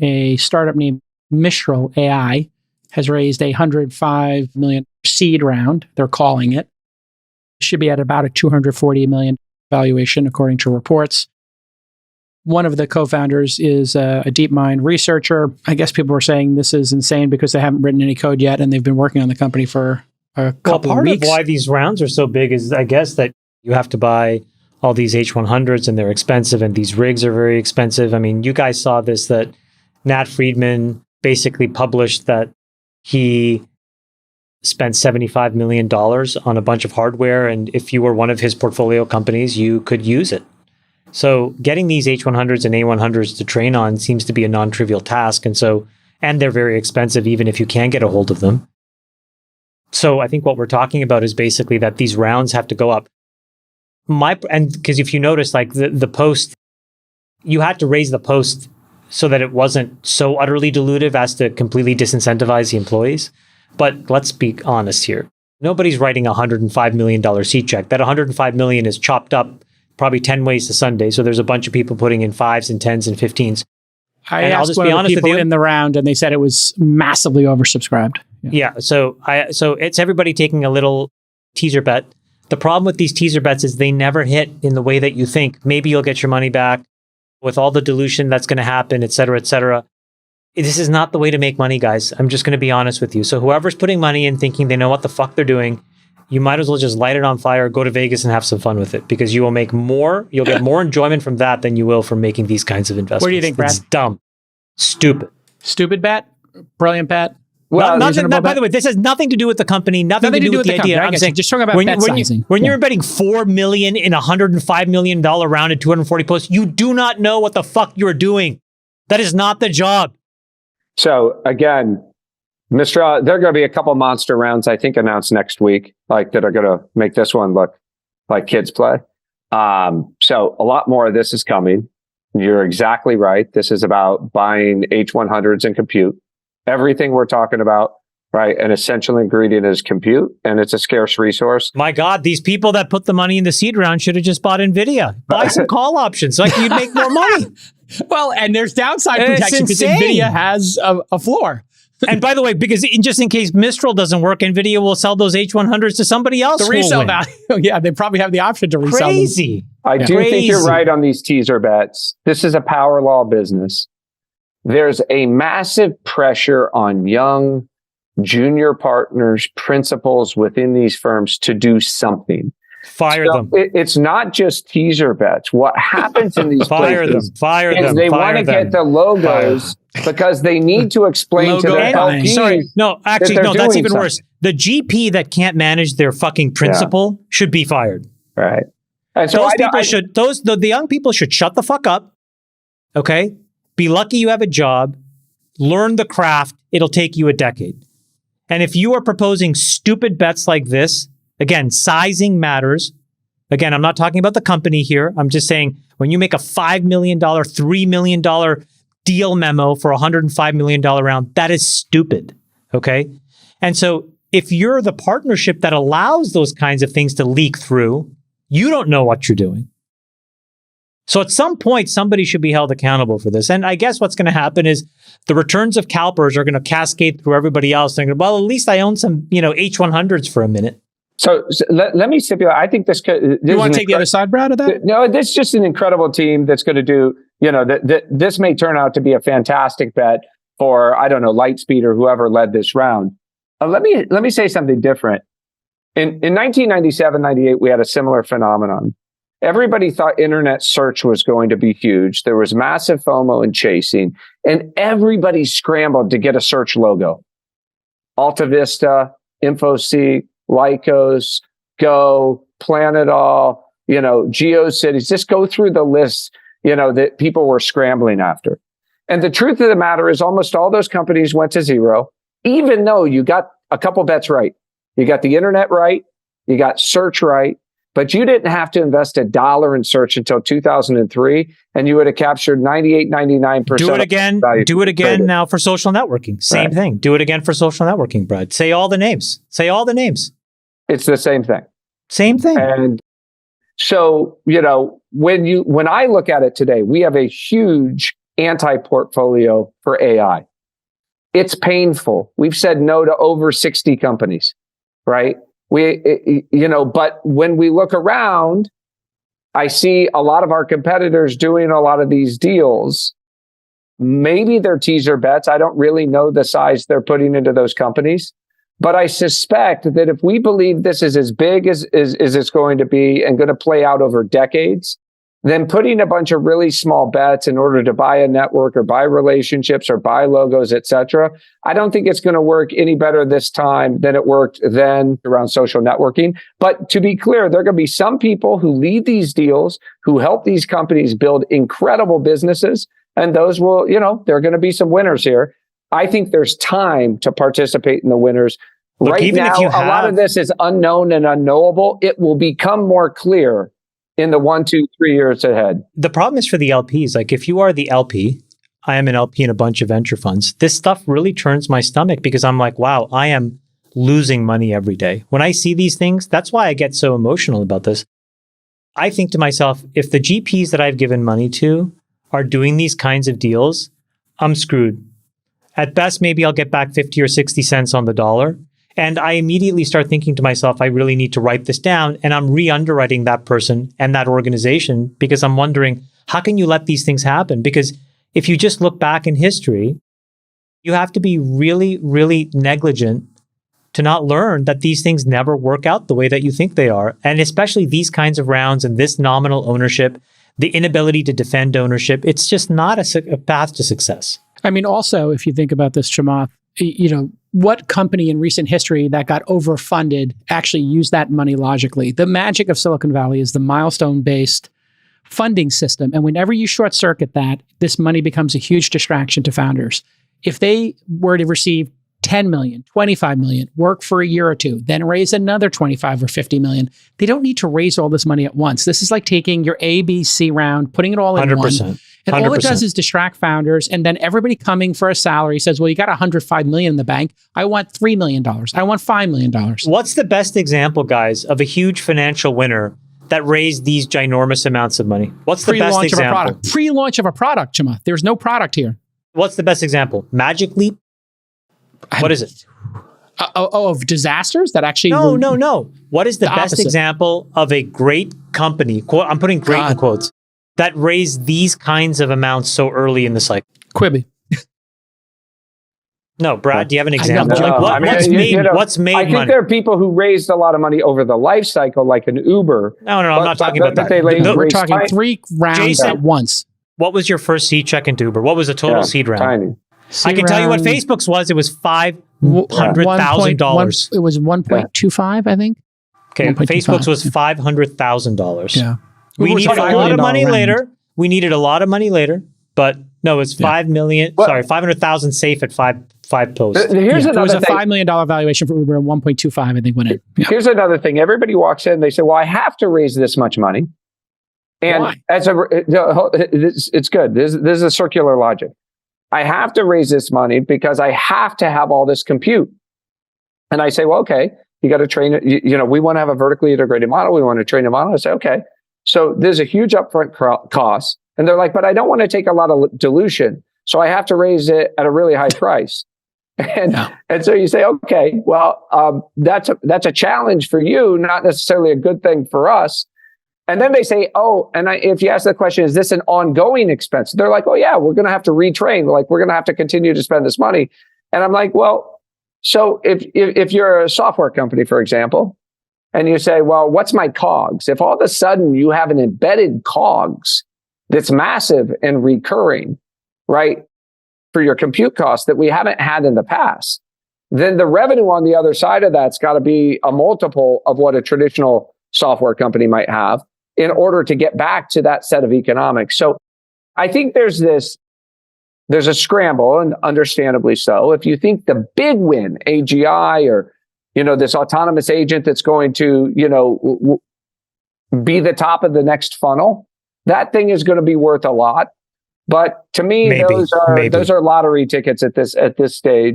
a startup named Mistral AI has raised a $105 million seed round, they're calling it. Should be at about a $240 million valuation, according to reports. One of the co-founders is a DeepMind researcher. I guess people were saying this is insane because they haven't written any code yet, and they've been working on the company for a couple of weeks. Part of why these rounds are so big is, I guess, that you have to buy all these H100s, and they're expensive, and these rigs are very expensive. I mean, you guys saw this, that Nat Friedman basically published that he spent $75 million on a bunch of hardware, and if you were one of his portfolio companies, you could use it. So getting these H100s and A100s to train on seems to be a non-trivial task. And they're very expensive, even if you can get a hold of them. So I think what we're talking about is basically that these rounds have to go up. Because if you notice, like the post, you had to raise the post so that it wasn't so utterly dilutive as to completely disincentivize the employees. But let's be honest here. Nobody's writing a $105 million seat check. That $105 million is chopped up probably 10 ways to Sunday. So there's a bunch of people putting in 5s and 10s and 15s. I asked one of the people in the round, and they said it was massively oversubscribed. Yeah. So it's everybody taking a little teaser bet. The problem with these teaser bets is they never hit in the way that you think. Maybe you'll get your money back with all the dilution that's going to happen, et cetera, et cetera. This is not the way to make money, guys. I'm just going to be honest with you. So whoever's putting money in thinking they know what the fuck they're doing, you might as well just light it on fire, go to Vegas and have some fun with it, because you will make more, you'll get more enjoyment from that than you will from making these kinds of investments. What do you think, Brad? It's dumb. Stupid. Stupid bet? Brilliant bet? Well, by the way, this has nothing to do with the company, nothing to do with the idea. I'm saying, just talking about bet sizing. When you're betting $4 million in a $105 million round at 240 posts, you do not know what the fuck you're doing. That is not the job. So again, Mistral, there are going to be a couple monster rounds, I think, announced next week, like that are going to make this one look like kids play. So a lot more of this is coming. You're exactly right. This is about buying H100s and compute. Everything we're talking about, right? An essential ingredient is compute, and it's a scarce resource. My God, these people that put the money in the seed round should have just bought NVIDIA. Buy some call options so you'd make more money. Well, and there's downside protection because NVIDIA has a floor. And by the way, because just in case Mistral doesn't work, NVIDIA will sell those H100s to somebody else. The resale value. Yeah, they probably have the option to resell them. Crazy. I do think you're right on these teaser bets. This is a power law business. There's a massive pressure on young junior partners, principals within these firms to do something. Fire them. It's not just teaser bets. What happens in these places is they want to get the logos because they need to explain to their LPs. Sorry, no, actually, no, that's even worse. The GP that can't manage their fucking principal should be fired. Right. And so the young people should shut the fuck up. Okay. Be lucky you have a job. Learn the craft. It'll take you a decade. And if you are proposing stupid bets like this, again, sizing matters. Again, I'm not talking about the company here. I'm just saying when you make a $5 million, $3 million deal memo for a $105 million round, that is stupid. Okay. And so if you're the partnership that allows those kinds of things to leak through, you don't know what you're doing. So at some point, somebody should be held accountable for this. And I guess what's going to happen is the returns of CalPERS are going to cascade through everybody else. Thinking, well, at least I own some, H100s for a minute. So let me stipulate. I think this could. You want to take the other side, Brad, of that? No, this is just an incredible team that's going to do. This may turn out to be a fantastic bet for, I don't know, Lightspeed or whoever led this round. Let me say something different. In 1997, 98, we had a similar phenomenon. Everybody thought internet search was going to be huge. There was massive FOMO and chasing, and everybody scrambled to get a search logo. AltaVista, InfoSeek, Lycos, Go, Planetall, GeoCities. Just go through the list, that people were scrambling after. And the truth of the matter is almost all those companies went to zero, even though you got a couple bets right. You got the internet right. You got search right. But you didn't have to invest $1 in search until 2003, and you would have captured 98, 99%. Do it again. Do it again now for social networking. Same thing. Do it again for social networking, Brad. Say all the names. Say all the names. It's the same thing. Same thing. And so, when I look at it today, we have a huge anti-portfolio for AI. It's painful. We've said no to over 60 companies, right? But when we look around, I see a lot of our competitors doing a lot of these deals. Maybe they're teaser bets. I don't really know the size they're putting into those companies. But I suspect that if we believe this is as big as it's going to be and going to play out over decades, then putting a bunch of really small bets in order to buy a network or buy relationships or buy logos, et cetera, I don't think it's going to work any better this time than it worked then around social networking. But to be clear, there are going to be some people who lead these deals, who help these companies build incredible businesses. And those will, there are going to be some winners here. I think there's time to participate in the winners. Look, right now, a lot of this is unknown and unknowable. It will become more clear in the 1, 2, 3 years ahead. The problem is for the LPs. Like if you are the LP, I am an LP in a bunch of venture funds. This stuff really turns my stomach because I'm like, wow, I am losing money every day. When I see these things, that's why I get so emotional about this. I think to myself, if the GPs that I've given money to are doing these kinds of deals, I'm screwed. At best, maybe I'll get back 50 or 60 cents on the dollar. And I immediately start thinking to myself, I really need to write this down. And I'm re-underwriting that person and that organization because I'm wondering, how can you let these things happen? Because if you just look back in history, you have to be really, really negligent to not learn that these things never work out the way that you think they are. And especially these kinds of rounds and this nominal ownership, the inability to defend ownership, it's just not a path to success. I mean, also, if you think about this, Chamath, what company in recent history that got overfunded actually used that money logically? The magic of Silicon Valley is the milestone-based funding system. And whenever you short circuit that, this money becomes a huge distraction to founders. If they were to receive 10 million, 25 million, work for a year or two, then raise another 25 or 50 million, they don't need to raise all this money at once. This is like taking your ABC round, putting it all in 100%. one. And 100%. All it does is distract founders. And then everybody coming for a salary says, well, you got 105 million in the bank. I want $3 million. I want $5 million. What's the best example, guys, of a huge financial winner that raised these ginormous amounts of money? What's the best example? Of a product. Pre-launch of a product, Chamath. There's no product here. What's the best example? Magic Leap? What is it? Of disasters that actually... No. What is the best example of a great company, I'm putting great in quotes, that raised these kinds of amounts so early in the cycle? Quibi. No, Brad, do you have an example? No, what's made I think money? there are people who raised a lot of money over the life cycle, like an Uber. No, I'm not talking about that. We're talking 3 rounds Jason, at once. What was your first seed check into Uber? What was the total seed round? Tiny. I can tell you what Facebook's was. It was $500,000. It was 1.25, I think. Okay, Facebook's was $500,000. Yeah. We needed a lot of money later. But no, it's 5 million. Well, sorry, 500,000 safe at five posts. Here's it was another a $5 million valuation for Uber and 1.25, I think, went in. Yeah. Here's another thing. Everybody walks in, they say, well, I have to raise this much money. And Why? It's good. This is a circular logic. I have to raise this money because I have to have all this compute. And I say, well, okay, you got to train it. We want to have a vertically integrated model. We want to train a model. I say, okay. So there's a huge upfront cost. And they're like, but I don't want to take a lot of dilution. So I have to raise it at a really high price. And so you say, okay, well, that's a challenge for you, not necessarily a good thing for us. And then they say, if you ask the question, is this an ongoing expense? They're like, oh yeah, we're going to have to retrain. Like we're going to have to continue to spend this money. And I'm like, well, so if you're a software company, for example, and you say, well, what's my COGS? If all of a sudden you have an embedded COGS that's massive and recurring, right, for your compute costs that we haven't had in the past, then the revenue on the other side of that's got to be a multiple of what a traditional software company might have in order to get back to that set of economics. So I think there's a scramble, and understandably so. If you think the big win, AGI or, this autonomous agent that's going to, be the top of the next funnel, that thing is going to be worth a lot. But to me, those are lottery tickets at this stage.